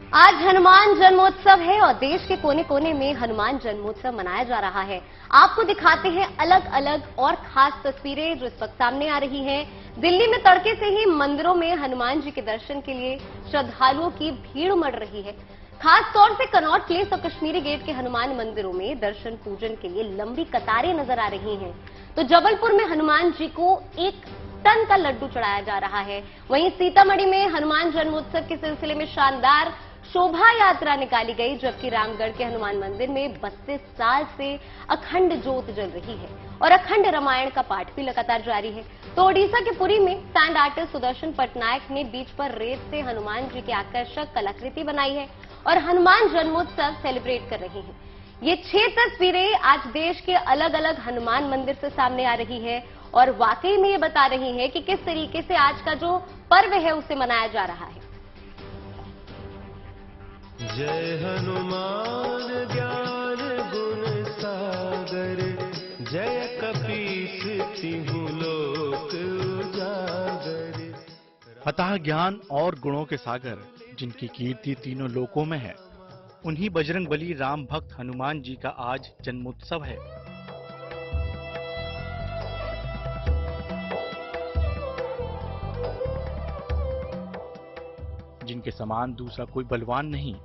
आज हनुमान जन्मोत्सव है और देश के कोने कोने में हनुमान जन्मोत्सव मनाया जा रहा है। आपको दिखाते हैं अलग अलग और खास तस्वीरें जो इस वक्त सामने आ रही हैं। दिल्ली में तड़के से ही मंदिरों में हनुमान जी के दर्शन के लिए श्रद्धालुओं की भीड़ उमड़ रही है। खास तौर से कनॉट प्लेस और कश्मीरी गेट के हनुमान मंदिरों में दर्शन पूजन के लिए लंबी कतारें नजर आ रही हैं। तो जबलपुर में हनुमान जी को 1 टन का लड्डू चढ़ाया जा रहा है। वहीं सीतामढ़ी में हनुमान जन्मोत्सव के सिलसिले में शानदार शोभा यात्रा निकाली गई, जबकि रामगढ़ के हनुमान मंदिर में 32 साल से अखंड ज्योत जल रही है और अखंड रामायण का पाठ भी लगातार जारी है। तो ओडिशा के पुरी में सैंड आर्टिस्ट सुदर्शन पटनायक ने बीच पर रेत से हनुमान जी की आकर्षक कलाकृति बनाई है और हनुमान जन्मोत्सव सेलिब्रेट कर रहे हैं। ये 6 तस्वीरें आज देश के अलग अलग हनुमान मंदिर से सामने आ रही है और वाकई में ये बता रही है कि किस तरीके से आज का जो पर्व है उसे मनाया जा रहा है। जय हनुमान ज्ञान गुण सागर, जय कपीस तिहु लोक उजागर। अतः ज्ञान और गुणों के सागर जिनकी कीर्ति तीनों लोकों में है, उन्हीं बजरंगबली राम भक्त हनुमान जी का आज जन्मोत्सव है। जिनके समान दूसरा कोई बलवान नहीं,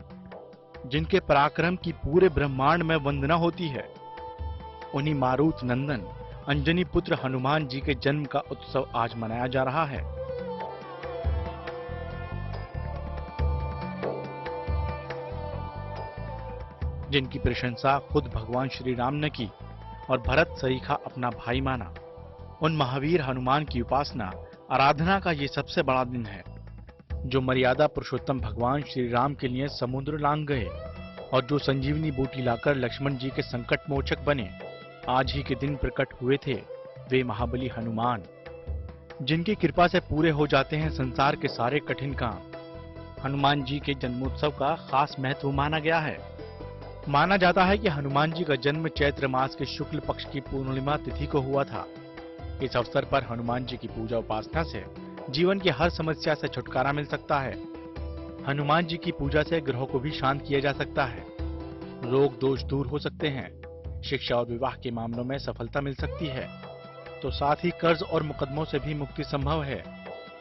जिनके पराक्रम की पूरे ब्रह्मांड में वंदना होती है, उन्हीं मारुत नंदन अंजनी पुत्र हनुमान जी के जन्म का उत्सव आज मनाया जा रहा है। जिनकी प्रशंसा खुद भगवान श्री राम ने की और भरत सरीखा अपना भाई माना, उन महावीर हनुमान की उपासना आराधना का ये सबसे बड़ा दिन है, जो मर्यादा पुरुषोत्तम भगवान श्री राम के लिए समुद्र लांघ गए और जो संजीवनी बूटी लाकर लक्ष्मण जी के संकट मोचक बने, आज ही के दिन प्रकट हुए थे वे महाबली हनुमान, जिनकी कृपा से पूरे हो जाते हैं संसार के सारे कठिन काम। हनुमान जी के जन्मोत्सव का खास महत्व माना गया है। माना जाता है कि हनुमान जी का जन्म चैत्र मास के शुक्ल पक्ष की पूर्णिमा तिथि को हुआ था। इस अवसर पर हनुमान जी की पूजा उपासना से जीवन की हर समस्या से छुटकारा मिल सकता है। हनुमान जी की पूजा से ग्रहों को भी शांत किया जा सकता है, रोग दोष दूर हो सकते हैं, शिक्षा और विवाह के मामलों में सफलता मिल सकती है, तो साथ ही कर्ज और मुकदमों से भी मुक्ति संभव है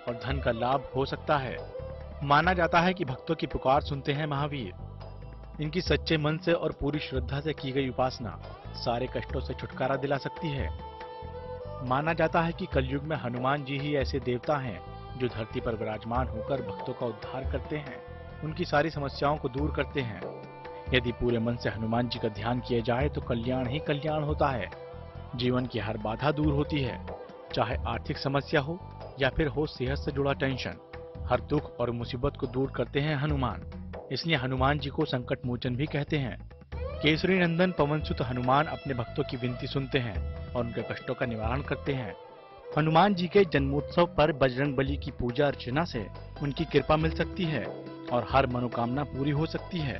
और धन का लाभ हो सकता है। माना जाता है कि भक्तों की पुकार सुनते हैं महावीर। इनकी सच्चे मन से और पूरी श्रद्धा से की गई उपासना सारे कष्टों से छुटकारा दिला सकती है। माना जाता है कि कलयुग में हनुमान जी ही ऐसे देवता हैं जो धरती पर विराजमान होकर भक्तों का उद्धार करते हैं, उनकी सारी समस्याओं को दूर करते हैं। यदि पूरे मन से हनुमान जी का ध्यान किया जाए तो कल्याण ही कल्याण होता है। जीवन की हर बाधा दूर होती है, चाहे आर्थिक समस्या हो या फिर हो सेहत से जुड़ा टेंशन। हर दुख और मुसीबत को दूर करते हैं हनुमान, इसलिए हनुमान जी को संकट मोचन भी कहते हैं। केसरी नंदन पवनसुत हनुमान अपने भक्तों की विनती सुनते हैं और उनके कष्टों का निवारण करते हैं। हनुमान जी के जन्मोत्सव पर बजरंगबली की पूजा अर्चना से उनकी कृपा मिल सकती है और हर मनोकामना पूरी हो सकती है।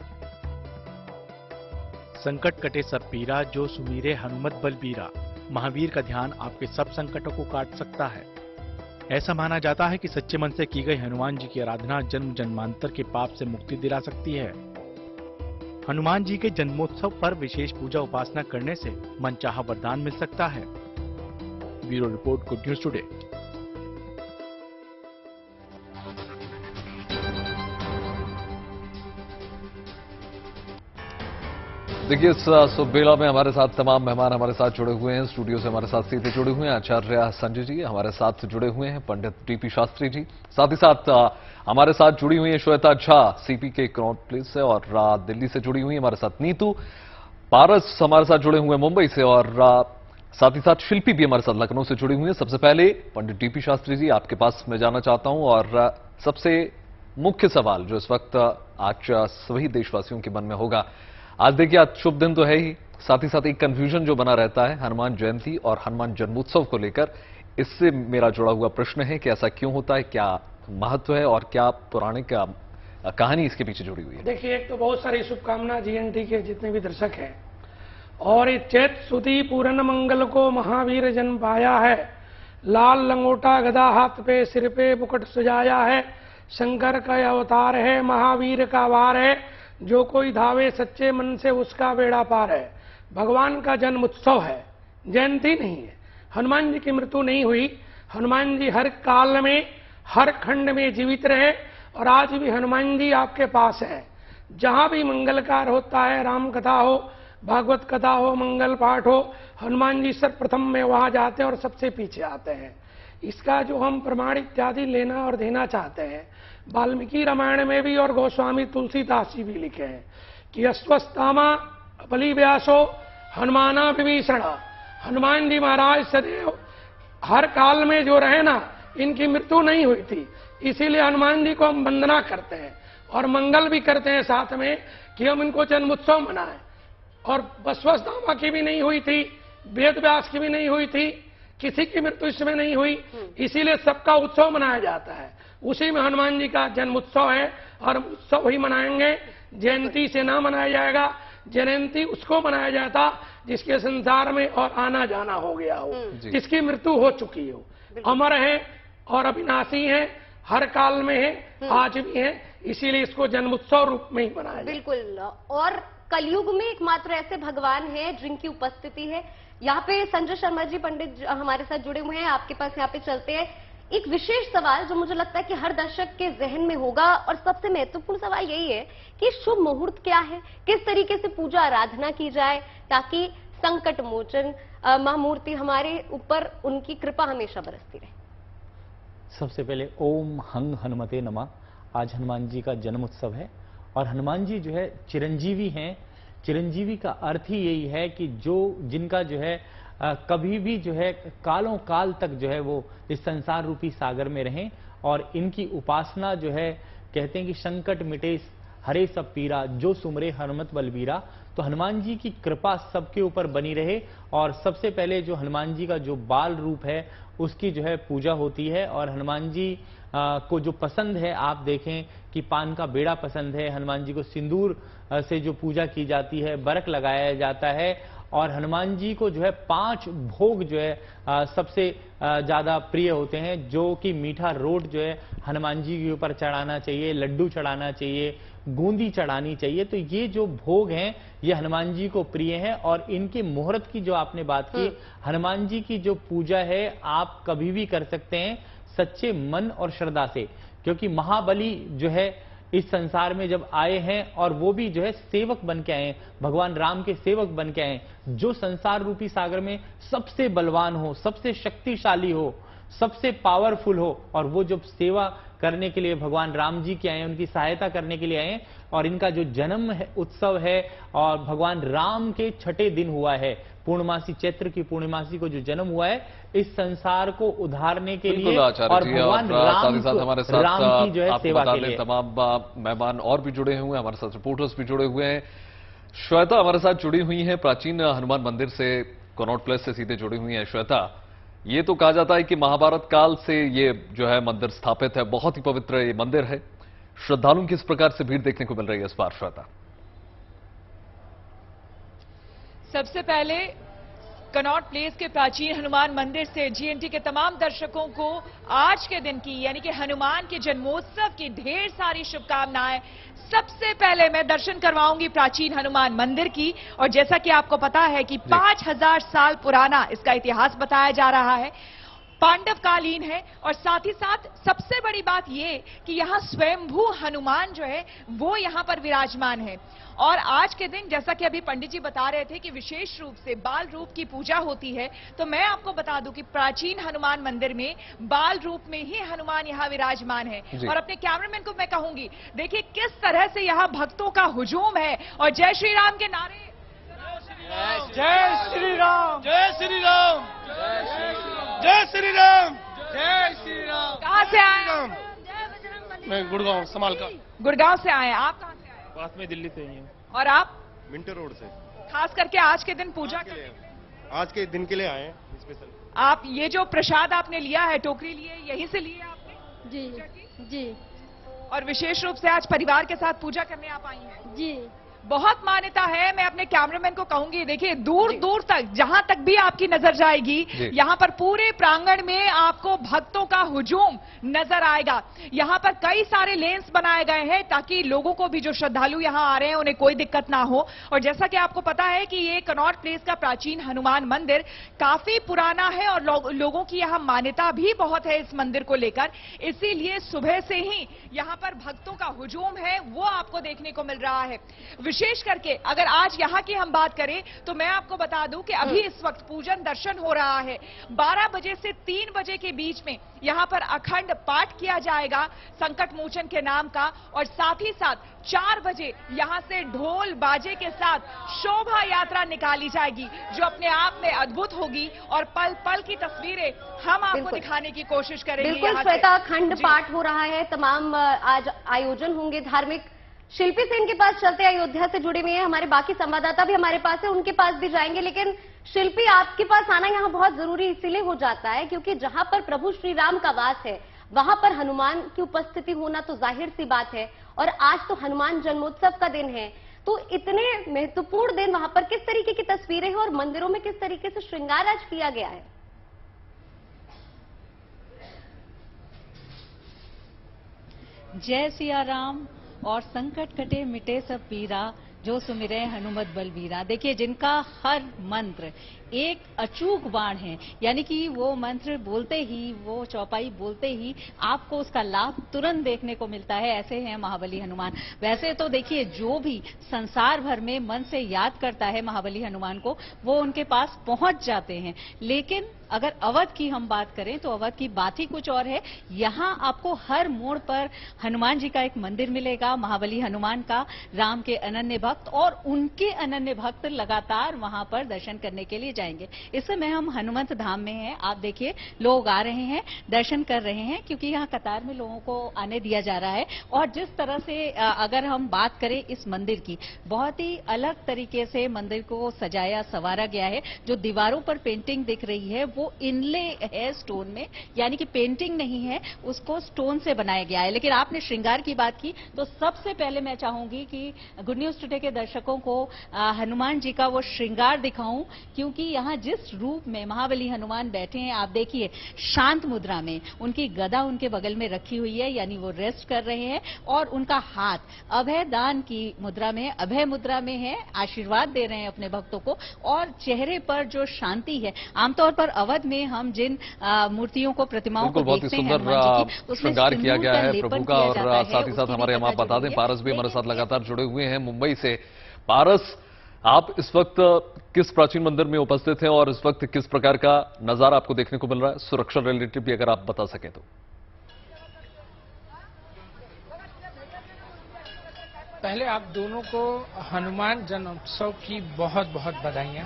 संकट कटे सब पीरा, जो सुमीरे हनुमत बलबीरा। महावीर का ध्यान आपके सब संकटों को काट सकता है। ऐसा माना जाता है कि सच्चे मन से की गई हनुमान जी की आराधना जन्म जन्मांतर के पाप से मुक्ति दिला सकती है। हनुमान जी के जन्मोत्सव पर विशेष पूजा उपासना करने से मनचाहा वरदान मिल सकता है। Bureau report, good news today. देखिए, इस शुभ बेला में हमारे साथ तमाम मेहमान हमारे साथ जुड़े हुए हैं। स्टूडियो से हमारे साथ सीधे जुड़े हुए हैं आचार्य संजय जी, हमारे साथ जुड़े हुए हैं पंडित टीपी शास्त्री जी, साथ ही साथ हमारे साथ जुड़ी हुई है श्वेता झा सीपी के कनॉट प्लेस से, और दिल्ली से जुड़ी हुई है हमारे साथ नीतू पारस हमारे साथ जुड़े हुए हैं मुंबई से, और साथ ही साथ शिल्पी भी हमारे साथ लखनऊ से जुड़ी हुई है। सबसे पहले पंडित टीपी शास्त्री जी, आपके पास मैं जाना चाहता हूं, और सबसे मुख्य सवाल जो इस वक्त आज सभी देशवासियों के मन में होगा, आज देखिए आज शुभ दिन तो है ही, साथ ही साथ एक कंफ्यूजन जो बना रहता है हनुमान जयंती और हनुमान जन्मोत्सव को लेकर, इससे मेरा जुड़ा हुआ प्रश्न है कि ऐसा क्यों होता है, क्या महत्व है और क्या पौराणिक कहानी इसके पीछे जुड़ी हुई है। देखिए, एक तो बहुत सारी शुभकामना जीएनटी के जितने भी दर्शक हैं, और ये चैत सुदी पूरन मंगल को महावीर जन्म पाया है, लाल लंगोटा गदा हाथ पे सिर पे मुकुट सजाया है, शंकर का अवतार है, महावीर का वार है, जो कोई धावे सच्चे मन से उसका बेड़ा पार है। भगवान का जन्म उत्सव है, जयंती नहीं है। हनुमान जी की मृत्यु नहीं हुई। हनुमान जी हर काल में, हर खंड में जीवित रहे और आज भी हनुमान जी आपके पास है। जहां भी मंगलकार होता है, राम कथा हो, भागवत कथा हो, मंगल पाठ हो, हनुमान जी सर्वप्रथम में वहां जाते हैं और सबसे पीछे आते हैं। इसका जो हम प्रमाण इत्यादि लेना और देना चाहते हैं, वाल्मीकि रामायण में भी और गोस्वामी तुलसीदास जी भी लिखे हैं कि अश्वत्थामा बलि व्यासो हनुमाना विभीषण। हनुमान जी महाराज सदैव हर काल में जो रहे ना, इनकी मृत्यु नहीं हुई थी। इसीलिए हनुमान जी को हम वंदना करते हैं और मंगल भी करते हैं साथ में कि हम इनको जन्मोत्सव मनाएं। और अश्वत्थामा की भी नहीं हुई थी, वेद व्यास की भी नहीं हुई थी, किसी की मृत्यु इसमें नहीं हुई, इसीलिए सबका उत्सव मनाया जाता है। उसी में हनुमान जी का जन्म उत्सव है और उत्सव ही मनाएंगे। जयंती से ना मनाया जाएगा। जयंती उसको मनाया जाता जिसके संसार में और आना जाना हो गया हो, जिसकी मृत्यु हो चुकी हो। अमर है और अविनाशी है, हर काल में है, आज भी है, इसीलिए इसको जन्मोत्सव रूप में ही मनाया जाए। बिल्कुल। और कलयुग में एकमात्र ऐसे भगवान हैं जिनकी उपस्थिति है। यहाँ पे संजय शर्मा जी पंडित हमारे साथ जुड़े हुए हैं, आपके पास यहाँ पे चलते हैं। एक विशेष सवाल जो मुझे लगता है कि हर दर्शक के जहन में होगा और सबसे महत्वपूर्ण सवाल यही है कि शुभ मुहूर्त क्या है, किस तरीके से पूजा आराधना की जाए ताकि संकट मोचन महामूर्ति हमारे ऊपर उनकी कृपा हमेशा बरसती रहे। सबसे पहले ओम हंग हनुमते नमः। आज हनुमान जी का जन्म उत्सव है और हनुमान जी जो है चिरंजीवी हैं। चिरंजीवी का अर्थ ही यही है कि जिनका जो है कभी भी जो है कालों काल तक जो है वो इस संसार रूपी सागर में रहें और इनकी उपासना जो है, कहते हैं कि संकट मिटे हरे सब पीरा, जो सुमरे हनुमत बलबीरा। तो हनुमान जी की कृपा सबके ऊपर बनी रहे। और सबसे पहले जो हनुमान जी का जो बाल रूप है उसकी जो है पूजा होती है। और हनुमान जी को जो पसंद है, आप देखें कि पान का बेड़ा पसंद है। हनुमान जी को सिंदूर से जो पूजा की जाती है, बरक लगाया जाता है। और हनुमान जी को जो है 5 भोग जो है सबसे ज्यादा प्रिय होते हैं, जो कि मीठा रोट जो है हनुमान जी के ऊपर चढ़ाना चाहिए, लड्डू चढ़ाना चाहिए, बूंदी चढ़ानी चाहिए। तो ये जो भोग हैं ये हनुमान जी को प्रिय हैं। और इनके मुहूर्त की जो आपने बात की, हनुमान जी की जो पूजा है आप कभी भी कर सकते हैं सच्चे मन और श्रद्धा से, क्योंकि महाबली जो है इस संसार में जब आए हैं और वो भी जो है सेवक बन के आए, भगवान राम के सेवक बन के आए, जो संसार रूपी सागर में सबसे बलवान हो, सबसे शक्तिशाली हो, सबसे पावरफुल हो, और वो जब सेवा करने के लिए भगवान राम जी के आए, उनकी सहायता करने के लिए आए। और इनका जो जन्म है उत्सव है और भगवान राम के 6ठे दिन हुआ है, पूर्णमासी चैत्र की पूर्णमासी को जो जन्म हुआ है इस संसार को उद्धारने के लिए और भगवान राम की जो है सेवा के लिए। तमाम मेहमान और भी जुड़े हुए हैं, हमारे साथ रिपोर्टर्स भी जुड़े हुए हैं। श्वेता हमारे साथ जुड़ी हुई हैं, प्राचीन हनुमान मंदिर से, कनॉट प्लेस से सीधे जुड़ी हुई हैं। श्वेता, ये तो कहा जाता है कि महाभारत काल से ये जो है मंदिर स्थापित है, बहुत ही पवित्र ये मंदिर है। श्रद्धालुओं की इस प्रकार से भीड़ देखने को मिल रही है इस बार, श्वेता? सबसे पहले कनॉट प्लेस के प्राचीन हनुमान मंदिर से जीएनटी के तमाम दर्शकों को आज के दिन की, यानी कि हनुमान के जन्मोत्सव की ढेर सारी शुभकामनाएं। सबसे पहले मैं दर्शन करवाऊंगी प्राचीन हनुमान मंदिर की। और जैसा कि आपको पता है कि 5000 साल पुराना इसका इतिहास बताया जा रहा है, पांडव कालीन है। और साथ ही साथ सबसे बड़ी बात यह कि यहां स्वयंभू हनुमान जो है वो यहां पर विराजमान है। और आज के दिन, जैसा कि अभी पंडित जी बता रहे थे कि विशेष रूप से बाल रूप की पूजा होती है, तो मैं आपको बता दूं कि प्राचीन हनुमान मंदिर में बाल रूप में ही हनुमान यहाँ विराजमान है। और अपने कैमरामैन को मैं कहूंगी, देखिए किस तरह से यहाँ भक्तों का हुजूम है और जय श्री राम के नारे। जय श्री राम, जय श्री राम, जय श्री राम, जय श्री राम। कहाँ से आए? मैं गुड़गांव समाल का। गुड़गांव से आए, आप कहाँ से आए? पास में दिल्ली से ही हैं। और आप? मिंटो रोड से। खास करके आज के दिन पूजा के लिए, आज के दिन के लिए आए हैं स्पेशल। आप ये जो प्रसाद आपने लिया है, टोकरी लिए, यहीं से लिए आपने? जी जी। और विशेष रूप से आज परिवार के साथ पूजा करने आप आई हैं? जी। बहुत मान्यता है। मैं अपने कैमरामैन को कहूंगी, देखिए दूर दूर तक जहां तक भी आपकी नजर जाएगी, यहां पर पूरे प्रांगण में आपको भक्तों का हुजूम नजर आएगा। यहां पर कई सारे लेन्स बनाए गए हैं ताकि लोगों को भी, जो श्रद्धालु यहां आ रहे हैं, उन्हें कोई दिक्कत ना हो। और जैसा कि आपको पता है कि ये कनॉट प्लेस का प्राचीन हनुमान मंदिर काफी पुराना है और लोगों की यहां मान्यता भी बहुत है इस मंदिर को लेकर, इसीलिए सुबह से ही यहां पर भक्तों का हुजूम है वो आपको देखने को मिल रहा है। विशेष करके अगर आज यहां की हम बात करें तो मैं आपको बता दूं कि अभी इस वक्त पूजन दर्शन हो रहा है। 12 बजे से 3 बजे के बीच में यहां पर अखंड पाठ किया जाएगा संकट मोचन के नाम का, और साथ ही साथ 4 बजे यहां से ढोल बाजे के साथ शोभा यात्रा निकाली जाएगी जो अपने आप में अद्भुत होगी, और पल पल की तस्वीरें हम आपको दिखाने की कोशिश करेंगे। बिल्कुल श्वेता, अखंड पाठ हो रहा है, तमाम आज आयोजन होंगे धार्मिक। शिल्पी सेन के पास चलते, अयोध्या से जुड़े हुए हैं हमारे बाकी संवाददाता भी हमारे पास है, उनके पास भी जाएंगे। लेकिन शिल्पी, आपके पास आना यहाँ बहुत जरूरी इसीलिए हो जाता है क्योंकि जहां पर प्रभु श्री राम का वास है वहां पर हनुमान की उपस्थिति होना तो जाहिर सी बात है, और आज तो हनुमान जन्मोत्सव का दिन है। तो इतने महत्वपूर्ण दिन वहां पर किस तरीके की तस्वीरें हैं और मंदिरों में किस तरीके से श्रृंगार आज किया गया है? जय सिया राम और संकट कटे मिटे सब पीरा, जो सुमिरे हनुमत बलबीरा। देखिए, जिनका हर मंत्र एक अचूक बाण है, यानी कि वो मंत्र बोलते ही, वो चौपाई बोलते ही आपको उसका लाभ तुरंत देखने को मिलता है, ऐसे हैं महाबली हनुमान। वैसे तो देखिए, जो भी संसार भर में मन से याद करता है महाबली हनुमान को, वो उनके पास पहुंच जाते हैं। लेकिन अगर अवध की हम बात करें तो अवध की बात ही कुछ और है। यहाँ आपको हर मोड़ पर हनुमान जी का एक मंदिर मिलेगा, महाबली हनुमान का, राम के अनन्य भक्त, और उनके अनन्य भक्त लगातार वहां पर दर्शन करने के लिए जाएंगे। इस समय हम हनुमंत धाम में हैं, आप देखिए लोग आ रहे हैं, दर्शन कर रहे हैं, क्योंकि यहाँ कतार में लोगों को आने दिया जा रहा है। और जिस तरह से अगर हम बात करें इस मंदिर की, बहुत ही अलग तरीके से मंदिर को सजाया संवारा गया है। जो दीवारों पर पेंटिंग दिख रही है वो इनले है स्टोन में, यानी कि पेंटिंग नहीं है, उसको स्टोन से बनाया गया है। लेकिन आपने श्रृंगार की बात की तो सबसे पहले मैं चाहूंगी कि गुड न्यूज टुडे के दर्शकों को हनुमान जी का वो श्रृंगार दिखाऊं, क्योंकि यहाँ जिस रूप में महाबली हनुमान बैठे हैं, आप देखिए शांत मुद्रा में, उनकी गदा उनके बगल में रखी हुई है, यानी वो रेस्ट कर रहे हैं, और उनका हाथ अभय दान की मुद्रा में, अभय मुद्रा में है, आशीर्वाद दे रहे हैं अपने भक्तों को, और चेहरे पर जो शांति है। आमतौर पर अवध में हम जिन मूर्तियों को, प्रतिमाओं को देखते हैं हनुमान जी की, श्रृंगार किया गया है प्रभु का। और साथ ही साथ हमारे हम आप बता दें, पारस भी हमारे साथ लगातार जुड़े हुए हैं मुंबई से। पारस, आप इस वक्त किस प्राचीन मंदिर में उपस्थित हैं और इस वक्त किस प्रकार का नजारा आपको देखने को मिल रहा है? सुरक्षा रिलेटेड भी अगर आप बता सकें तो। पहले आप दोनों को हनुमान जन्मोत्सव की बहुत बहुत बधाइयां।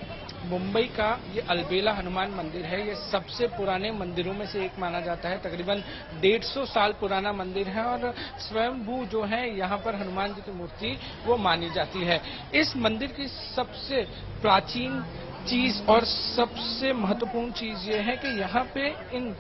मुंबई का ये अलबेला हनुमान मंदिर है, ये सबसे पुराने मंदिरों में से एक माना जाता है। तकरीबन 150 साल पुराना मंदिर है और स्वयंभू जो है यहाँ पर हनुमान जी की मूर्ति वो मानी जाती है। इस मंदिर की सबसे प्राचीन चीज और सबसे महत्वपूर्ण चीज ये है कि यहाँ पे इन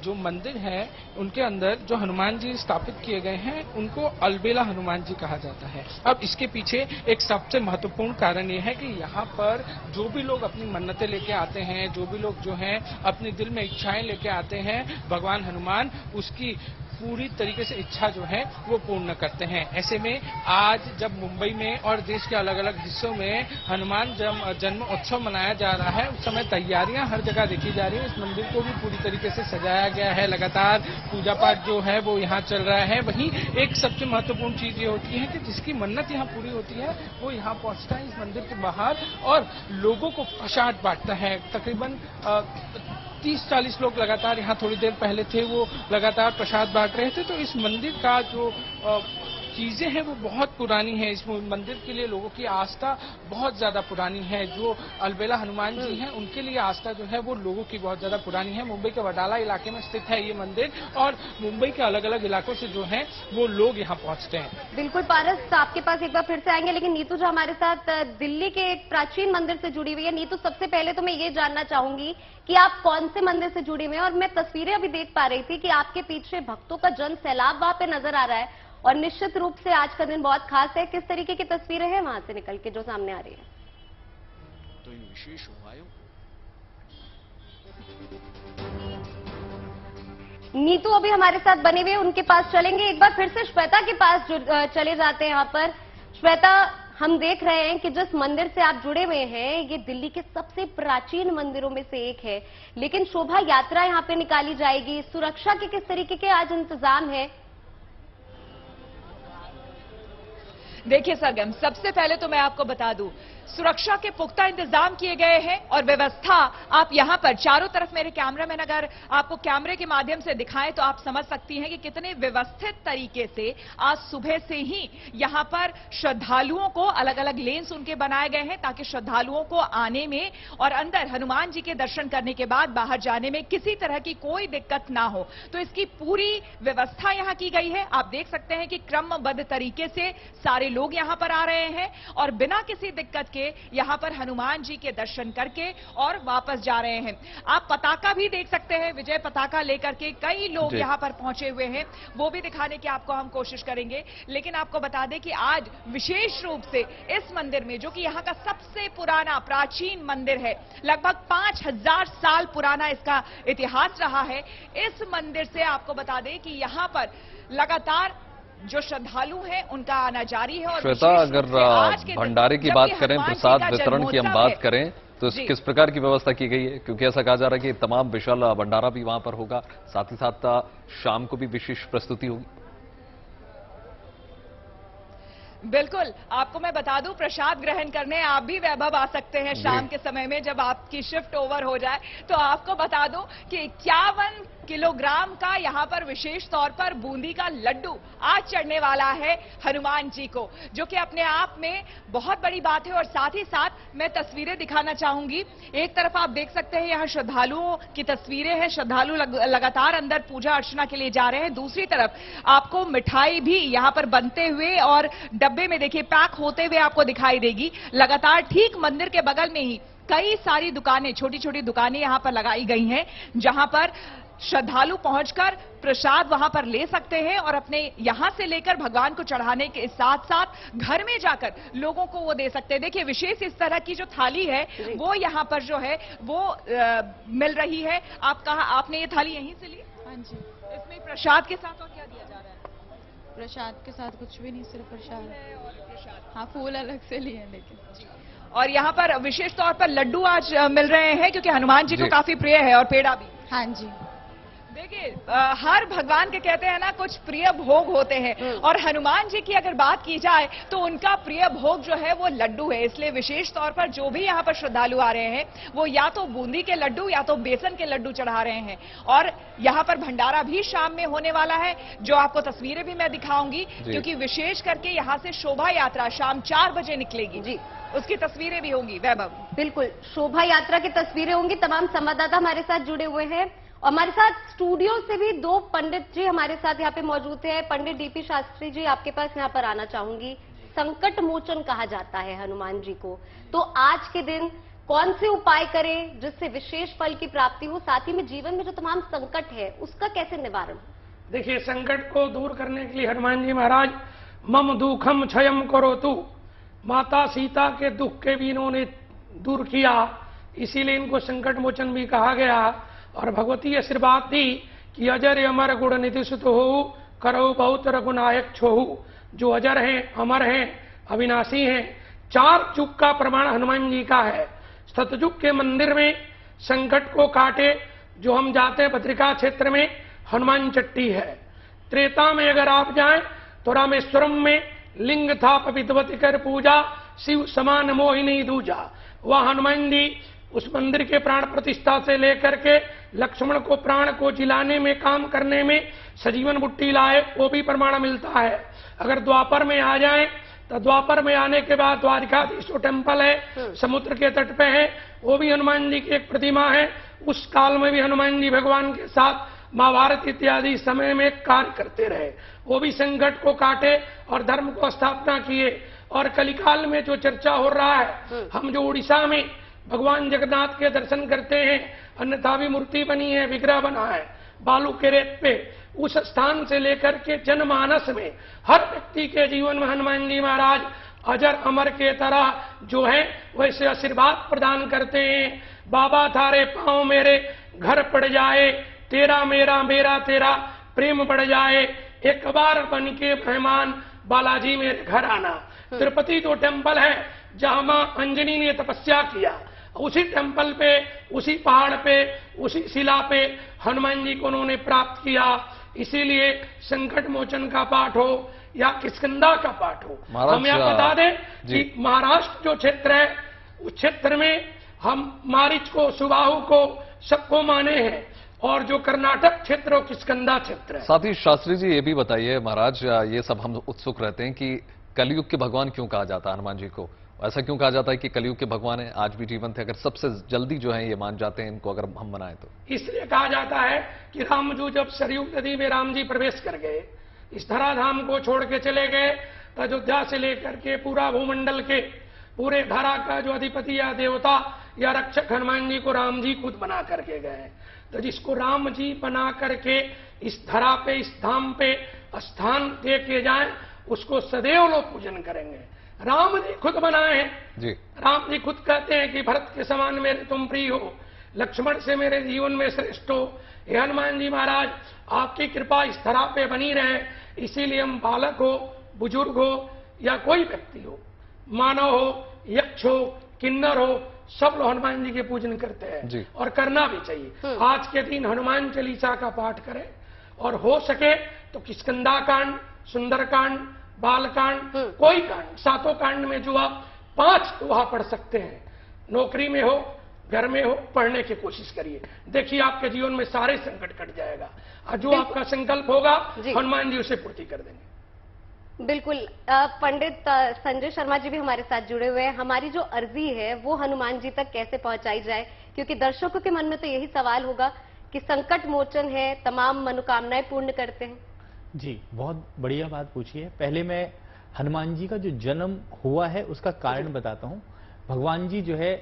जो मंदिर है उनके अंदर जो हनुमान जी स्थापित किए गए हैं उनको अलबेला हनुमान जी कहा जाता है। अब इसके पीछे एक सबसे महत्वपूर्ण कारण ये है कि यहाँ पर जो भी लोग अपनी मन्नतें लेके आते हैं, जो भी लोग जो हैं अपने दिल में इच्छाएं लेके आते हैं, भगवान हनुमान उसकी पूरी तरीके से इच्छा जो है वो पूर्ण करते हैं। ऐसे में आज जब मुंबई में और देश के अलग अलग हिस्सों में हनुमान जन्म उत्सव मनाया जा रहा है, उस समय तैयारियां हर जगह देखी जा रही है। इस मंदिर को भी पूरी तरीके से सजाया गया है, लगातार पूजा पाठ जो है वो यहाँ चल रहा है। वहीं एक सबसे महत्वपूर्ण चीज ये होती है कि जिसकी मन्नत यहाँ पूरी होती है वो यहाँ पहुँचता है इस मंदिर के बाहर और लोगों को प्रसाद बांटता है। तकरीबन 30-40 लोग लगातार यहाँ थोड़ी देर पहले थे, वो लगातार प्रसाद बांट रहे थे। तो इस मंदिर का जो चीजें हैं वो बहुत पुरानी है। इस मंदिर के लिए लोगों की आस्था बहुत ज्यादा पुरानी है। जो अलबेला हनुमान जी हैं उनके लिए आस्था जो है वो लोगों की बहुत ज्यादा पुरानी है। मुंबई के वडाला इलाके में स्थित है ये मंदिर और मुंबई के अलग अलग इलाकों से जो है वो लोग यहाँ पहुँचते हैं। बिल्कुल पारस, आपके पास एक बार फिर से आएंगे, लेकिन नीतू जो हमारे साथ दिल्ली के एक प्राचीन मंदिर से जुड़ी हुई है। नीतू, सबसे पहले तो मैं ये जानना चाहूंगी कि आप कौन से मंदिर से जुड़ी हुई हैं, और मैं तस्वीरें अभी देख पा रही थी कि आपके पीछे भक्तों का जन सैलाब वहां पे नजर आ रहा है, और निश्चित रूप से आज का दिन बहुत खास है। किस तरीके की तस्वीरें हैं वहां से निकल के जो सामने आ रही है? तो इन विशेष उपायों नीतू अभी हमारे साथ बने हुए, उनके पास चलेंगे। एक बार फिर से श्वेता के पास चले जाते हैं। यहाँ पर श्वेता, हम देख रहे हैं कि जिस मंदिर से आप जुड़े हुए हैं ये दिल्ली के सबसे प्राचीन मंदिरों में से एक है, लेकिन शोभा यात्रा यहाँ पे निकाली जाएगी। सुरक्षा के किस तरीके के आज इंतजाम है? देखिए सरगम, सबसे पहले तो मैं आपको बता दूं, सुरक्षा के पुख्ता इंतजाम किए गए हैं और व्यवस्था आप यहां पर चारों तरफ, मेरे कैमरामैन अगर आपको कैमरे के माध्यम से दिखाएं तो आप समझ सकती हैं कि कितने व्यवस्थित तरीके से आज सुबह से ही यहां पर श्रद्धालुओं को अलग अलग लेन्स उनके बनाए गए हैं ताकि श्रद्धालुओं को आने में और अंदर हनुमान जी के दर्शन करने के बाद बाहर जाने में किसी तरह की कोई दिक्कत ना हो। तो इसकी पूरी व्यवस्था यहां की गई है। आप देख सकते हैं कि क्रमबद्ध तरीके से सारे लोग यहां पर आ रहे हैं और बिना किसी दिक्कत के यहां पर हनुमान जी के दर्शन करके और वापस जा रहे हैं। आप पताका भी देख सकते हैं, विजय पताका लेकर के कई लोग यहां पर पहुंचे हुए हैं, वो भी दिखाने की आपको हम कोशिश करेंगे। लेकिन आपको बता दें कि आज विशेष रूप से इस मंदिर में, जो कि यहां का सबसे पुराना प्राचीन मंदिर है, लगभग 5000 साल पुराना इसका इतिहास रहा है, इस मंदिर से आपको बता दें कि यहां पर लगातार जो श्रद्धालु हैं उनका आना जारी है। और श्वेता, अगर भंडारे की बात करें, प्रसाद वितरण की हम बात करें तो किस प्रकार की व्यवस्था की गई है? क्योंकि ऐसा कहा जा रहा है कि तमाम विशाल भंडारा भी वहां पर होगा, साथ ही साथ शाम को भी विशेष प्रस्तुति होगी। बिल्कुल, आपको मैं बता दूं, प्रसाद ग्रहण करने आप भी वैभव आ सकते हैं शाम के समय में, जब आपकी शिफ्ट ओवर हो जाए। तो आपको बता दूं कि 51 किलोग्राम का यहां पर विशेष तौर पर बूंदी का लड्डू आज चढ़ने वाला है हनुमान जी को, जो कि अपने आप में बहुत बड़ी बात है। और साथ ही साथ मैं तस्वीरें दिखाना चाहूंगी। एक तरफ आप देख सकते हैं यहां श्रद्धालुओं की तस्वीरें हैं, श्रद्धालु लगातार अंदर पूजा अर्चना के लिए जा रहे हैं। दूसरी तरफ आपको मिठाई भी यहां पर बनते हुए और डब्बे में देखिए पैक होते हुए आपको दिखाई देगी। लगातार ठीक मंदिर के बगल में ही कई सारी दुकानें, छोटी छोटी दुकानें यहां पर लगाई गई हैं, जहां पर श्रद्धालु पहुंचकर प्रसाद वहां पर ले सकते हैं और अपने यहां से लेकर भगवान को चढ़ाने के साथ साथ घर में जाकर लोगों को वो दे सकते हैं। देखिए, विशेष इस तरह की जो थाली है वो यहां पर जो है वो मिल रही है। आपने ये थाली यहीं से ली? हाँ जी। इसमें प्रसाद के साथ और क्या दिया जा रहा है? प्रसाद के साथ कुछ भी नहीं, सिर्फ प्रसाद। हाँ, फूल अलग से लिए हैं लेकिन। और यहाँ पर विशेष तौर पर लड्डू आज मिल रहे हैं क्योंकि हनुमान जी को काफी प्रिय है, और पेड़ा भी। हाँ जी। देखिए, हर भगवान के कहते हैं ना कुछ प्रिय भोग होते हैं, और हनुमान जी की अगर बात की जाए तो उनका प्रिय भोग जो है वो लड्डू है। इसलिए विशेष तौर पर जो भी यहाँ पर श्रद्धालु आ रहे हैं वो या तो बूंदी के लड्डू या तो बेसन के लड्डू चढ़ा रहे हैं। और यहाँ पर भंडारा भी शाम में होने वाला है, जो आपको तस्वीरें भी मैं दिखाऊंगी, क्योंकि विशेष करके यहाँ से शोभा यात्रा शाम 4 बजे निकलेगी जी, उसकी तस्वीरें भी होंगी। वैभव, बिल्कुल, शोभा यात्रा की तस्वीरें होंगी। तमाम संवाददाता हमारे साथ जुड़े हुए हैं और हमारे साथ स्टूडियो से भी 2 पंडित जी हमारे साथ यहाँ पे मौजूद हैं। पंडित डीपी शास्त्री जी, आपके पास यहाँ पर आना चाहूंगी। संकट मोचन कहा जाता है हनुमान जी को, तो आज के दिन कौन से उपाय करें जिससे विशेष फल की प्राप्ति हो, साथ ही में जीवन में जो तमाम संकट है उसका कैसे निवारण? देखिए, संकट को दूर करने के लिए हनुमान जी महाराज मम दुखम क्षयम करोतु, माता सीता के दुख के भी इन्होंने दूर किया, इसीलिए इनको संकट मोचन भी कहा गया। और भगवती आशीर्वाद दी कि अजर अमर गुण निधि सुत हो, करो बहुत रघुनायक छोहू। जो अजर हैं, अमर हैं, अविनाशी हैं। 4 युग का प्रमाण हनुमान जी का है। सतयुग के मंदिर में संकट को काटे जो हम जाते हैं भद्रिका क्षेत्र में, हनुमान चट्टी है। त्रेता में अगर आप जाएं तो रामेश्वरम में लिंग था विद्वती कर पूजा, शिव समान मोहिनी दूजा। वह हनुमान जी उस मंदिर के प्राण प्रतिष्ठा से लेकर के लक्ष्मण को प्राण को जिलाने में, काम करने में सजीवन बुट्टी लाए, वो भी प्रमाण मिलता है। अगर द्वापर में आ जाएं तो द्वापर में आने के बाद द्वारिकाधीश टेम्पल है, समुद्र के तट पे है, वो भी हनुमान जी की एक प्रतिमा है। उस काल में भी हनुमान जी भगवान के साथ महाभारत इत्यादि समय में कार्य करते रहे, वो भी संकट को काटे और धर्म को स्थापना किए। और कलिकाल में जो चर्चा हो रहा है, हम जो उड़ीसा में भगवान जगन्नाथ के दर्शन करते हैं, अन्यथा भी मूर्ति बनी है, विग्रह बना है, बालू के रेत पे, उस स्थान से लेकर के जनमानस में हर व्यक्ति के जीवन में हनुमान जी महाराज अजर अमर के तरह जो है वैसे आशीर्वाद प्रदान करते हैं। बाबा थारे पांव मेरे घर पड़ जाए, तेरा मेरा मेरा तेरा प्रेम बढ़ जाए, एक बार बन के मेहमान बालाजी मेरे घर आना। तिरुपति तो टेम्पल है जहां मां अंजनी ने तपस्या किया, उसी टेम्पल पे, उसी पहाड़ पे, उसी शिला पे हनुमान जी को उन्होंने प्राप्त किया। इसीलिए संकट मोचन का पाठ हो या किष्किंधा का पाठ हो, हम यहाँ बता दें कि महाराष्ट्र जो क्षेत्र है उस क्षेत्र में हम मारीच को, सुबाहु को सबको माने हैं, और जो कर्नाटक क्षेत्र और किष्किंधा क्षेत्र है। साथ ही शास्त्री जी ये भी बताइए महाराज, ये सब हम उत्सुक रहते हैं कि कलयुग के भगवान क्यों कहा जाता है हनुमान जी को? ऐसा क्यों कहा जाता है कि कलयुग के भगवान है, आज भी जीवन थे, अगर सबसे जल्दी जो है ये मान जाते हैं इनको, अगर हम मनाएं तो? इसलिए कहा जाता है कि रामजू जब सरयू नदी में राम जी प्रवेश कर गए, इस धराधाम को छोड़ के चले गए, तो अयोध्या से लेकर के पूरा भूमंडल के पूरे धरा का जो अधिपति या देवता या रक्षक हनुमान जी को राम जी खुद बना करके गए। तो जिसको राम जी बना करके इस धरा पे, इस धाम पे स्थान दे के जाए, उसको सदैव लोग पूजन करेंगे। राम जी खुद बनाए हैं जी। राम जी खुद कहते हैं कि भरत के समान मेरे तुम प्रिय हो, लक्ष्मण से मेरे जीवन में श्रेष्ठ हो। हे हनुमान जी महाराज, आपकी कृपा इस धरा पे बनी रहे, इसीलिए हम बालक हो, बुजुर्ग हो या कोई व्यक्ति हो, मानव हो, यक्ष हो, किन्नर हो, सब लोग हनुमान जी के पूजन करते हैं और करना भी चाहिए। आज के दिन हनुमान चालीसा का पाठ करें, और हो सके तो किष्किंधा कांड, सुंदरकांड, बालकांड, कोई कांड, सातों कांड में जो आप 5 दोहा पढ़ सकते हैं, नौकरी में हो, घर में हो, पढ़ने की कोशिश करिए। देखिए आपके जीवन में सारे संकट कट जाएगा, और जो आपका संकल्प होगा हनुमान जी उसे पूर्ति कर देंगे। बिल्कुल। पंडित संजय शर्मा जी भी हमारे साथ जुड़े हुए हैं। हमारी जो अर्जी है वो हनुमान जी तक कैसे पहुंचाई जाए, क्योंकि दर्शकों के मन में तो यही सवाल होगा कि संकट मोचन है, तमाम मनोकामनाएं पूर्ण करते हैं। जी, बहुत बढ़िया बात पूछी है। पहले मैं हनुमान जी का जो जन्म हुआ है उसका कारण बताता हूँ। भगवान जी जो है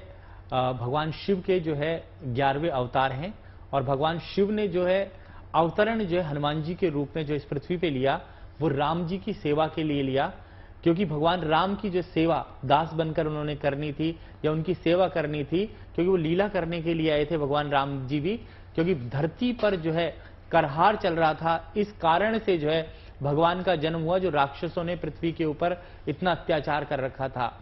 भगवान शिव के जो है 11वें अवतार हैं, और भगवान शिव ने जो है अवतरण जो है हनुमान जी के रूप में जो इस पृथ्वी पे लिया, वो राम जी की सेवा के लिए लिया, क्योंकि भगवान राम की जो सेवा दास बनकर उन्होंने करनी थी या उनकी सेवा करनी थी, क्योंकि वो लीला करने के लिए आए थे भगवान राम जी भी, क्योंकि धरती पर जो है करहार चल रहा था। इस कारण से जो है भगवान का जन्म हुआ, जो राक्षसों ने पृथ्वी के ऊपर इतना अत्याचार कर रखा था।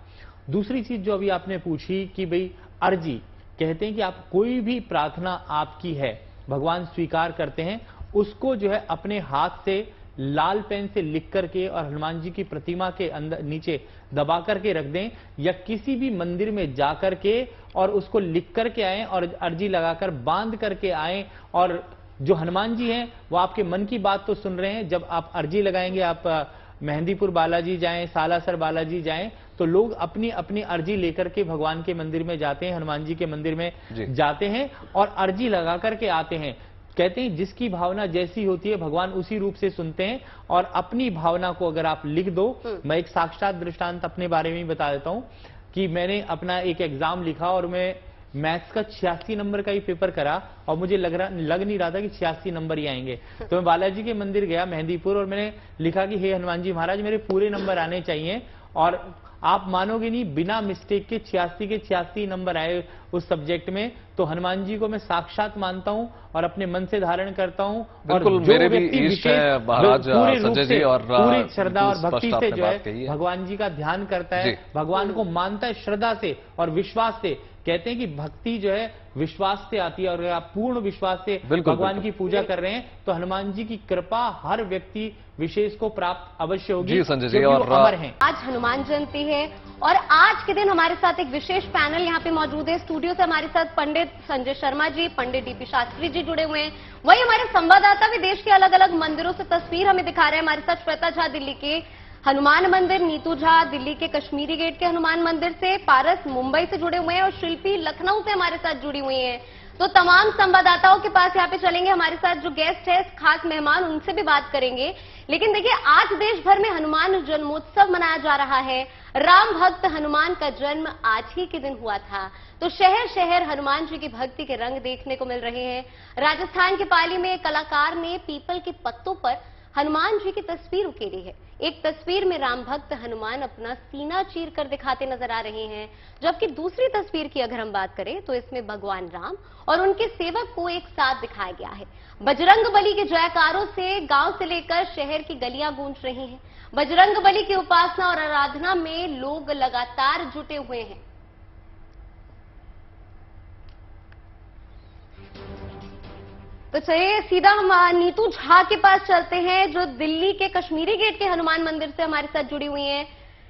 दूसरी चीज जो अभी आपने पूछी कि भाई अर्जी, कहते हैं कि आप कोई भी प्रार्थना आपकी है भगवान स्वीकार करते हैं, उसको जो है अपने हाथ से लाल पेन से लिख करके और हनुमान जी की प्रतिमा के अंदर नीचे दबा करके रख दें, या किसी भी मंदिर में जा करके और उसको लिख करके आए और अर्जी लगाकर बांध करके आए। और जो हनुमान जी हैं वो आपके मन की बात तो सुन रहे हैं। जब आप अर्जी लगाएंगे, आप मेहंदीपुर बालाजी जाएं, सालासर बालाजी जाएं, तो लोग अपनी अपनी अर्जी लेकर के भगवान के मंदिर में जाते हैं, हनुमान जी के मंदिर में जाते हैं और अर्जी लगा करके आते हैं। कहते हैं जिसकी भावना जैसी होती है भगवान उसी रूप से सुनते हैं, और अपनी भावना को अगर आप लिख दो। मैं एक साक्षात दृष्टांत अपने बारे में ही बता देता हूं कि मैंने अपना एक एग्जाम लिखा और मैं मैथ्स का 86 नंबर का ही पेपर करा, और मुझे लग नहीं रहा था कि 86 नंबर ही आएंगे। तो मैं बालाजी के मंदिर गया मेहंदीपुर, और मैंने लिखा कि हे हनुमान जी महाराज, मेरे पूरे नंबर आने चाहिए। और आप मानोगे नहीं, बिना मिस्टेक के 86 के 86 नंबर आए उस सब्जेक्ट में। तो हनुमान जी को मैं साक्षात मानता हूं और अपने मन से धारण करता हूं। और जो मेरे भी इष्ट है महाराज संजय जी, और पूरी श्रद्धा और भक्ति से जो है भगवान जी का ध्यान करता है, भगवान को मानता है श्रद्धा से और विश्वास से। कहते हैं कि भक्ति जो है विश्वास से आती है, और अगर आप पूर्ण विश्वास से भगवान की पूजा कर रहे हैं तो हनुमान जी की कृपा हर व्यक्ति विशेष को प्राप्त अवश्य होगी। जी संजय जी, और अमर हैं। आज हनुमान जयंती है और आज के दिन हमारे साथ एक विशेष पैनल यहाँ पे मौजूद है। स्टूडियो से हमारे साथ पंडित संजय शर्मा जी, पंडित डीपी शास्त्री जी जुड़े हुए हैं। वही हमारे संवाददाता भी देश के अलग अलग मंदिरों से तस्वीर हमें दिखा रहे हैं। हमारे साथ श्वेता झा दिल्ली के हनुमान मंदिर, नीतू झा दिल्ली के कश्मीरी गेट के हनुमान मंदिर से, पारस मुंबई से जुड़े हुए हैं, और शिल्पी लखनऊ से हमारे साथ जुड़ी हुई हैं। तो तमाम संवाददाताओं के पास यहाँ पे चलेंगे। हमारे साथ जो गेस्ट है, खास मेहमान, उनसे भी बात करेंगे। लेकिन देखिए, आज देश भर में हनुमान जन्मोत्सव मनाया जा रहा है। राम भक्त हनुमान का जन्म आज ही के दिन हुआ था, तो शहर शहर हनुमान जी की भक्ति के रंग देखने को मिल रहे हैं। राजस्थान के पाली में एक कलाकार ने पीपल के पत्तों पर हनुमान जी की तस्वीर उकेरी है। एक तस्वीर में राम भक्त हनुमान अपना सीना चीर कर दिखाते नजर आ रहे हैं, जबकि दूसरी तस्वीर की अगर हम बात करें तो इसमें भगवान राम और उनके सेवक को एक साथ दिखाया गया है। बजरंग बली के जयकारों से गांव से लेकर शहर की गलियां गूंज रही हैं। बजरंग बली की उपासना और आराधना में लोग लगातार जुटे हुए हैं। तो चलिए सीधा हम नीतू झा के पास चलते हैं, जो दिल्ली के कश्मीरी गेट के हनुमान मंदिर से हमारे साथ जुड़ी हुई हैं।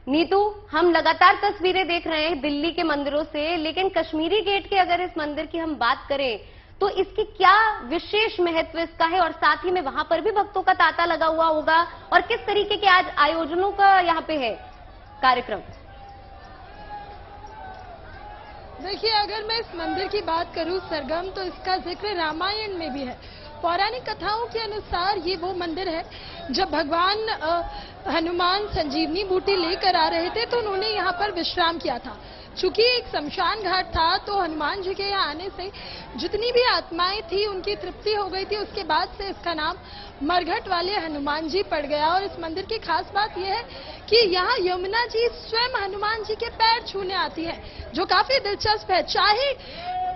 नीतू, हम लगातार तस्वीरें देख रहे हैं दिल्ली के मंदिरों से, लेकिन कश्मीरी गेट के अगर इस मंदिर की हम बात करें तो इसकी क्या विशेष महत्व इसका है, और साथ ही में वहां पर भी भक्तों का तांता लगा हुआ होगा, और किस तरीके के आज आयोजनों का यहाँ पे है कार्यक्रम? देखिए, अगर मैं इस मंदिर की बात करूं सरगम, तो इसका जिक्र रामायण में भी है। पौराणिक कथाओं के अनुसार ये वो मंदिर है जब भगवान हनुमान संजीवनी बूटी लेकर आ रहे थे तो उन्होंने यहाँ पर विश्राम किया था। चूंकि एक शमशान घाट था तो हनुमान जी के यहाँ आने से जितनी भी आत्माएं थी उनकी तृप्ति हो गई थी। उसके बाद से इसका नाम मरघट वाले हनुमान जी पड़ गया। और इस मंदिर की खास बात यह है कि यहाँ यमुना जी स्वयं हनुमान जी के पैर छूने आती है, जो काफी दिलचस्प है। चाहे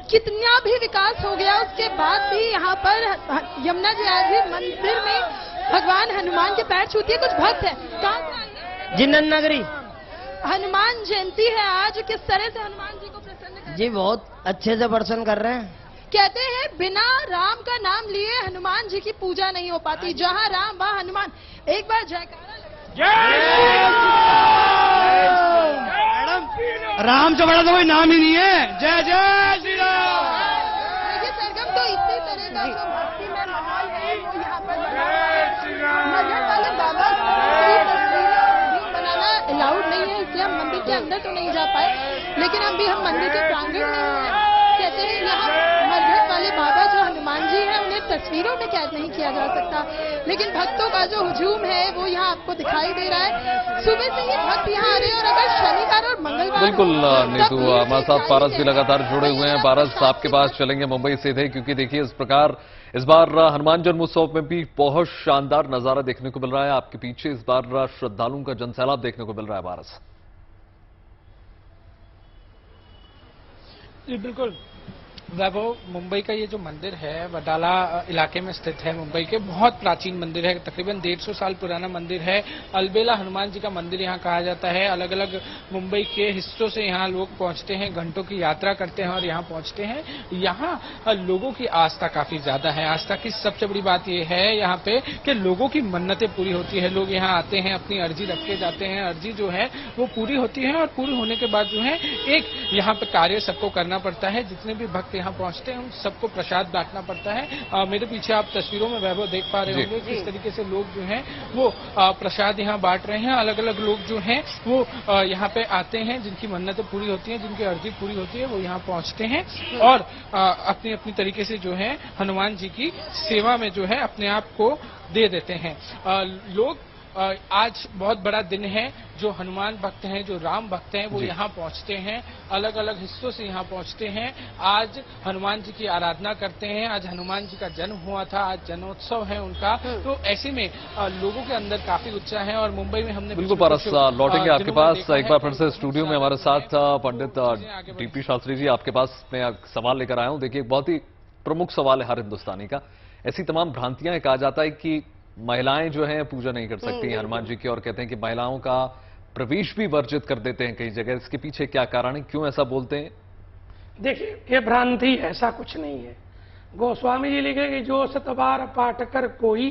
कितना भी विकास हो गया उसके बाद भी यहाँ पर यमुना जी आज भी मंदिर में भगवान हनुमान के पैर छूती है। कुछ भक्त है, कहाँ जिन्नन नगरी हनुमान जयंती है आज, किस तरह से हनुमान जी को प्रसन्न कर? जी बहुत अच्छे से प्रसन्न कर रहे हैं। कहते हैं बिना राम का नाम लिए हनुमान जी की पूजा नहीं हो पाती। जहाँ राम वहाँ हनुमान। एक बार जयकारा मैडम, राम से बड़ा तो कोई नाम ही नहीं है। जय जय श्री राम। देखिए सरगम, तो इसी तरह का जो भक्तिमय माहौल है वो यहाँ पर मजहब वाले बाबा बनाना अलाउड नहीं है, इसलिए हम मंदिर के अंदर तो नहीं जा पाए, लेकिन अभी हम मंदिर के प्रांगण में हैं। कहते हैं यहाँ मरघट वाले बाबा जो हनुमान जी हैं उन्हें तस्वीरों में कैद नहीं किया जा सकता, लेकिन भक्तों का जो हुजूम है वो यहाँ आपको दिखाई दे रहा है। सुबह से ही भक्त यहाँ आ रहे हैं, और अगर शनिवार और मंगलवार बिल्कुल नीतू, हमारे साथ पारस भी लगातार जुड़े हुए हैं। पारस, आपके पास चलेंगे मुंबई से थे, क्योंकि देखिए इस प्रकार इस बार हनुमान जन्मोत्सव में भी बहुत शानदार नजारा देखने को मिल रहा है। आपके पीछे इस बार श्रद्धालुओं का जनसैलाब देखने को मिल रहा है। पारस जी बिल्कुल वैभव, मुंबई का ये जो मंदिर है वडाला इलाके में स्थित है। मुंबई के बहुत प्राचीन मंदिर है, तकरीबन 150 साल पुराना मंदिर है। अलबेला हनुमान जी का मंदिर यहाँ कहा जाता है। अलग अलग मुंबई के हिस्सों से यहाँ लोग पहुँचते हैं, घंटों की यात्रा करते हैं और यहाँ पहुँचते हैं। यहाँ लोगों की आस्था काफी ज्यादा है। आस्था की सबसे बड़ी बात यह है यहाँ पे कि लोगों की मन्नतें पूरी होती है। लोग यहाँ आते हैं, अपनी अर्जी रख के जाते हैं, अर्जी जो है वो पूरी होती है, और पूरी होने के बाद जो है एक यहाँ पे कार्य सबको करना पड़ता है। जितने भी भक्त यहाँ पहुंचते हैं उन सबको प्रसाद बांटना पड़ता है। मेरे पीछे आप तस्वीरों में वैभव देख पा रहे होंगे किस तरीके से लोग जो हैं वो प्रसाद यहाँ बांट रहे हैं। अलग अलग लोग जो हैं वो यहाँ पे आते हैं, जिनकी मन्नतें पूरी होती हैं, जिनकी अर्जी पूरी होती है, वो यहाँ पहुंचते हैं और अपनी अपनी तरीके से जो है हनुमान जी की सेवा में जो है अपने आप को दे देते हैं। लोग आज बहुत बड़ा दिन है। जो हनुमान भक्त हैं, जो राम भक्त हैं, वो यहाँ पहुँचते हैं, अलग अलग हिस्सों से यहाँ पहुँचते हैं। आज हनुमान जी की आराधना करते हैं। आज हनुमान जी का जन्म हुआ था, आज जन्मोत्सव है उनका। तो ऐसे में लोगों के अंदर काफी उत्साह है। और मुंबई में हमने बिल्कुल पारस लौटेंगे आपके पास। एक बार फिर से स्टूडियो में हमारे साथ पंडित टीपी शास्त्री जी, आपके पास मैं सवाल लेकर आया हूँ। देखिए एक बहुत ही प्रमुख सवाल है हर हिंदुस्तानी का। ऐसी तमाम भ्रांतियां कहा जाता है कि महिलाएं जो हैं पूजा नहीं कर सकती हैं हनुमान जी की, और कहते हैं कि महिलाओं का प्रवेश भी वर्जित कर देते हैं कई जगह। इसके पीछे क्या कारण है, क्यों ऐसा बोलते हैं? देखिए ये भ्रांति, ऐसा कुछ नहीं है। गोस्वामी जी लिखे कि जो सतबार पाठ कर कोई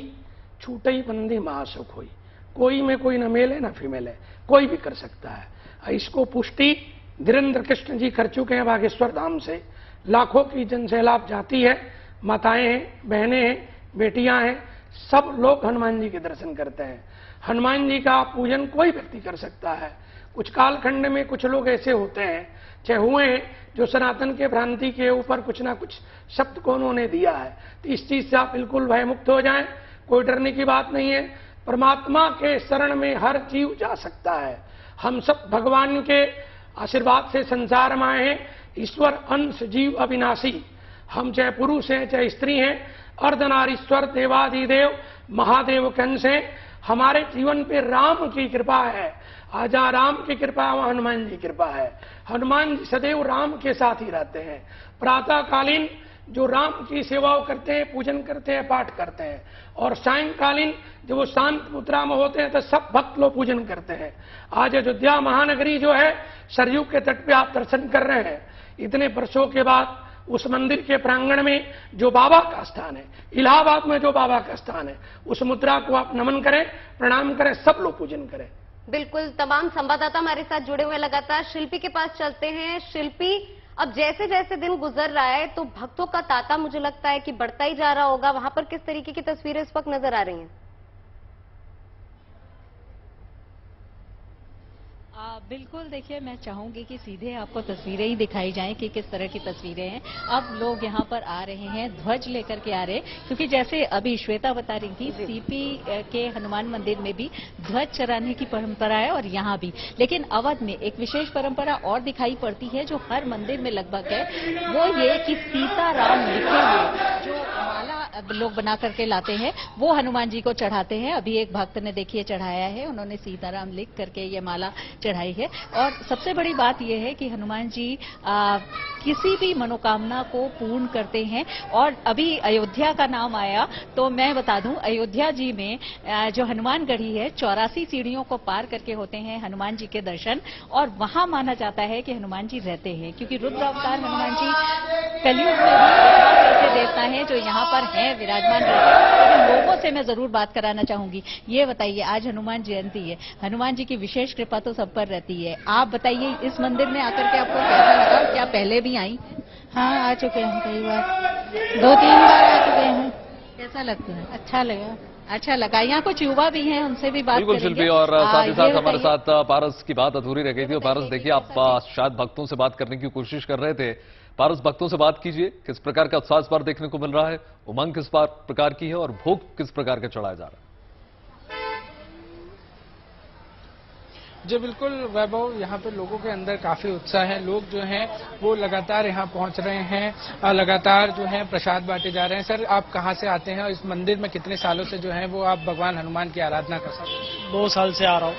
छूटई बंदी महासुख होई। कोई में कोई न मेल है न फीमेल है, कोई भी कर सकता है। इसको पुष्टि धीरेन्द्र कृष्ण जी कर चुके हैं बागेश्वर धाम से। लाखों की जनसैलाब जाती है, माताएं हैं, बहनें हैं, बेटियां हैं, सब लोग हनुमान जी के दर्शन करते हैं। हनुमान जी का पूजन कोई व्यक्ति कर सकता है। कुछ कालखंड में कुछ लोग ऐसे होते हैं, चाहे हुए हैं, जो सनातन के भ्रांति के ऊपर कुछ ना कुछ शब्द को उन्होंने दिया है। तो इस चीज से आप बिल्कुल भयमुक्त हो जाएं, कोई डरने की बात नहीं है। परमात्मा के शरण में हर जीव जा सकता है। हम सब भगवान के आशीर्वाद से संसार में आए हैं। ईश्वर अंश जीव अविनाशी। हम चाहे पुरुष हैं चाहे स्त्री हैं, अर्धनारीश्वर देवादिदेव महादेव के अंश हैं। हमारे जीवन पे राम की कृपा है। आज जहाँ राम की कृपा वहाँ हनुमान जी की कृपा है। हनुमान जी सदैव राम के साथ ही रहते हैं। प्रातःकालीन जो राम की सेवा करते हैं, पूजन करते हैं, पाठ करते हैं, और सायंकालीन जब वो शांत मुद्रा में होते हैं तो सब भक्त लोग पूजन करते हैं। आज अयोध्या महानगरी जो है, सरयू के तट पे आप दर्शन कर रहे हैं। इतने वर्षों के बाद उस मंदिर के प्रांगण में जो बाबा का स्थान है, इलाहाबाद में जो बाबा का स्थान है, उस मुद्रा को आप नमन करें, प्रणाम करें, सब लोग पूजन करें। बिल्कुल, तमाम संवाददाता हमारे साथ जुड़े हुए लगातार। शिल्पी के पास चलते हैं। शिल्पी, अब जैसे जैसे दिन गुजर रहा है तो भक्तों का तांता मुझे लगता है कि बढ़ता ही जा रहा होगा। वहां पर किस तरीके की तस्वीरें इस वक्त नजर आ रही हैं? बिल्कुल, देखिए मैं चाहूंगी कि सीधे आपको तस्वीरें ही दिखाई जाएं कि किस तरह की तस्वीरें हैं। अब लोग यहां पर आ रहे हैं, ध्वज लेकर के आ रहे हैं, क्योंकि जैसे अभी श्वेता बता रही थी, सीपी के हनुमान मंदिर में भी ध्वज चढ़ाने की परंपरा है और यहाँ भी। लेकिन अवध में एक विशेष परंपरा और दिखाई पड़ती है जो हर मंदिर में लगभग है, वो ये कि सीताराम लिखे हुए जो माला लोग बना करके लाते हैं वो हनुमान जी को चढ़ाते हैं। अभी एक भक्त ने देखिए चढ़ाया है, उन्होंने सीताराम लिख करके ये माला चढ़ाई है। और सबसे बड़ी बात यह है कि हनुमान जी किसी भी मनोकामना को पूर्ण करते हैं। और अभी अयोध्या का नाम आया तो मैं बता दूं, अयोध्या जी में जो हनुमान गढ़ी है, 84 सीढ़ियों को पार करके होते हैं हनुमान जी के दर्शन, और वहां माना जाता है कि हनुमान जी रहते हैं, क्योंकि रुद्र अवतार हनुमान जी कलयुग में भी ऐसे देवता हैं जो यहाँ पर हैं, विराजमान रहते हैं। लेकिन लोगों से मैं जरूर बात कराना चाहूंगी। ये बताइए, आज हनुमान जयंती है, हनुमान जी की विशेष कृपा तो सब पर रहती है। आप बताइए, इस मंदिर में आकर के आपको कैसा लगा? क्या पहले भी आई? हाँ, आ चुके हैं कई बार, 2-3 बार आ चुके हैं। कैसा लगता है? अच्छा लगा। अच्छा लगा। यहाँ कुछ युवा भी हैं, उनसे भी बात बिल्कुल करेंगे। शिल्पी, और साथ ही साथ हमारे साथ पारस की बात अधूरी रह गई थी। और पारस, देखिए आप शायद भक्तों से बात करने की कोशिश कर रहे थे। पारस, भक्तों से बात कीजिए, किस प्रकार का उत्साह इस बार देखने को मिल रहा है, उमंग किस प्रकार की है और भोग किस प्रकार का चढ़ाया जा रहा है? जी बिल्कुल वैभव, यहाँ पे लोगों के अंदर काफी उत्साह है। लोग जो हैं वो लगातार यहाँ पहुँच रहे हैं, लगातार जो है प्रसाद बांटे जा रहे हैं। सर, आप कहाँ से आते हैं और इस मंदिर में कितने सालों से जो है वो आप भगवान हनुमान की आराधना कर सकते हैं? 2 साल से आ रहा हूँ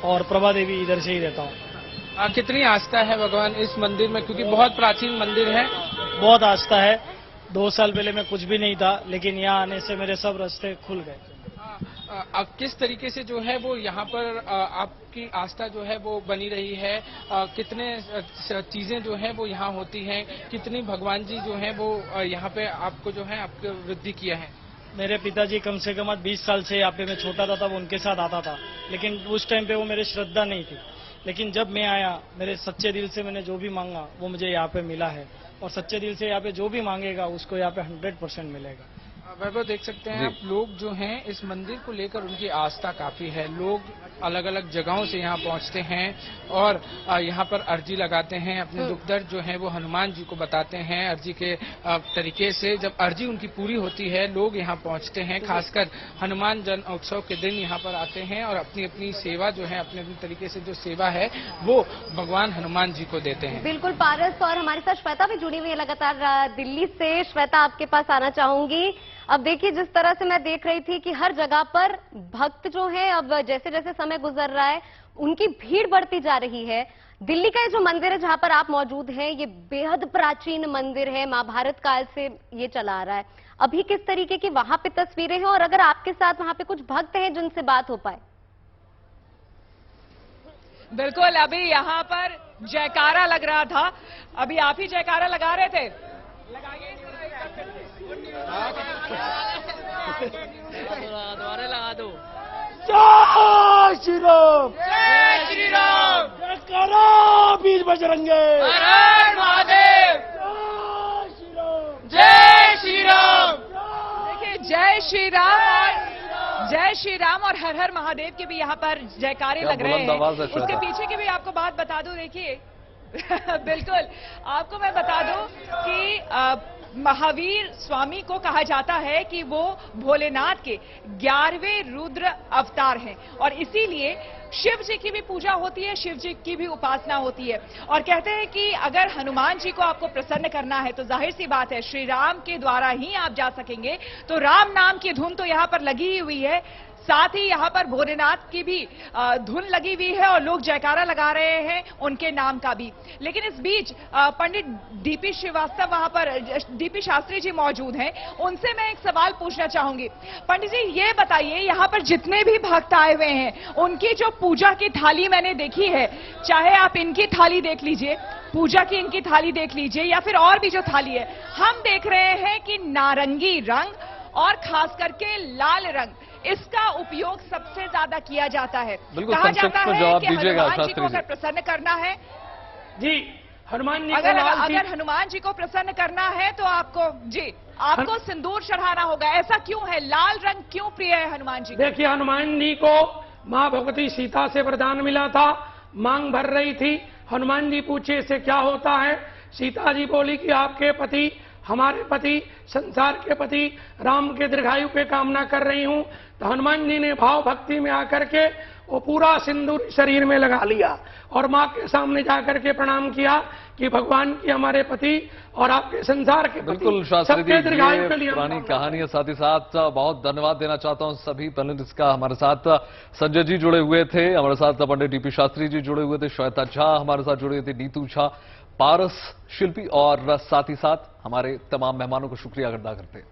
और प्रभा देवी इधर से ही रहता हूँ। कितनी आस्था है भगवान इस मंदिर में, क्योंकि बहुत प्राचीन मंदिर है? बहुत आस्था है। 2 साल पहले मैं कुछ भी नहीं था, लेकिन यहाँ आने से मेरे सब रास्ते खुल गए। अब किस तरीके से जो है वो यहाँ पर आपकी आस्था जो है वो बनी रही है? कितने चीजें जो है वो यहाँ होती हैं? कितनी भगवान जी जो है वो यहाँ पे आपको जो है आपको वृद्धि किया है? मेरे पिताजी कम से कम 20 साल से यहाँ पे, मैं छोटा था तब उनके साथ आता था, लेकिन उस टाइम पे वो मेरी श्रद्धा नहीं थी। लेकिन जब मैं आया, मेरे सच्चे दिल से मैंने जो भी मांगा वो मुझे यहाँ पे मिला है, और सच्चे दिल से यहाँ पे जो भी मांगेगा उसको यहाँ पे 100% मिलेगा। वैभव, देख सकते हैं आप, लोग जो हैं इस मंदिर को लेकर उनकी आस्था काफी है। लोग अलग अलग जगहों से यहाँ पहुँचते हैं और यहाँ पर अर्जी लगाते हैं, अपने दुख दर्द जो है वो हनुमान जी को बताते हैं। अर्जी के तरीके से जब अर्जी उनकी पूरी होती है, लोग यहाँ पहुँचते हैं। खासकर हनुमान जन्म उत्सव के दिन यहाँ पर आते हैं और अपनी अपनी सेवा जो है, अपने अपने तरीके से जो सेवा है वो भगवान हनुमान जी को देते हैं। बिल्कुल पारस, और हमारे साथ श्वेता भी जुड़ी हुई है लगातार दिल्ली से। श्वेता, आपके पास आना चाहूंगी। अब देखिए, जिस तरह से मैं देख रही थी कि हर जगह पर भक्त जो हैं, अब जैसे जैसे समय गुजर रहा है उनकी भीड़ बढ़ती जा रही है। दिल्ली का ये जो मंदिर है जहां पर आप मौजूद हैं, ये बेहद प्राचीन मंदिर है, महाभारत काल से ये चला आ रहा है। अभी किस तरीके की वहां पे तस्वीरें हैं, और अगर आपके साथ वहां पे कुछ भक्त हैं जिनसे बात हो पाए? बिल्कुल, अभी यहाँ पर जयकारा लग रहा था, अभी आप ही जयकारा लगा रहे थे। लगाइए, दोबारा लगा दो। जय श्री राम, जय श्री राम, जयकारा वीर बजरंगे, हर हर महादेव, जय श्री राम, जय श्री राम। देखिए, जय श्री राम और जय श्री राम और हर हर महादेव के भी यहाँ पर जयकारे लग रहे हैं। उसके पीछे की भी आपको बात बता दूं, देखिए बिल्कुल, आपको मैं बता दूं कि महावीर स्वामी को कहा जाता है कि वो भोलेनाथ के 11वें रुद्र अवतार हैं और इसीलिए शिव जी की भी पूजा होती है, शिव जी की भी उपासना होती है। और कहते हैं कि अगर हनुमान जी को आपको प्रसन्न करना है तो जाहिर सी बात है श्री राम के द्वारा ही आप जा सकेंगे। तो राम नाम की धुन तो यहाँ पर लगी ही हुई है, साथ ही यहाँ पर भोलेनाथ की भी धुन लगी हुई है और लोग जयकारा लगा रहे हैं उनके नाम का भी। लेकिन इस बीच पंडित डीपी श्रीवास्तव वहां पर डीपी शास्त्री जी मौजूद हैं, उनसे मैं एक सवाल पूछना चाहूंगी। पंडित जी ये बताइए, यहाँ पर जितने भी भक्त आए हुए हैं उनकी जो पूजा की थाली मैंने देखी है, चाहे आप इनकी थाली देख लीजिए, पूजा की इनकी थाली देख लीजिए या फिर और भी जो थाली है, हम देख रहे हैं कि नारंगी रंग और खास करके लाल रंग इसका उपयोग सबसे ज्यादा किया जाता है। कहा जाता है कि हनुमान जी को अगर प्रसन्न करना है, जी हनुमान जी अगर हनुमान जी को प्रसन्न करना है तो आपको सिंदूर चढ़ाना होगा। ऐसा क्यों है? लाल रंग क्यों प्रिय है हनुमान जी? देखिए, हनुमान जी को मां भगवती सीता से वरदान मिला था, मांग भर रही थी। हनुमान जी पूछे इससे क्या होता है? सीता जी बोली कि आपके पति, हमारे पति, संसार के पति राम के दीर्घायु के कामना कर रही हूं। तो हनुमान जी ने भाव भक्ति में आकर के वो पूरा सिंदूर शरीर में लगा लिया और मां के सामने जाकर के प्रणाम किया कि भगवान की, हमारे पति और आपके संसार के बिल्कुल शास्त्री जी, ये पुरानी कहानी है। साथ ही साथ बहुत धन्यवाद देना चाहता हूं सभी पैनलिस्ट का। हमारे साथ संजय जी जुड़े हुए थे, हमारे साथ पंडित डीपी शास्त्री जी जुड़े हुए थे, श्वेता झा हमारे साथ जुड़े हुए थे, नीतू झा, पारस शिल्पी और साथ ही साथ हमारे तमाम मेहमानों को शुक्रिया अदा करते हैं।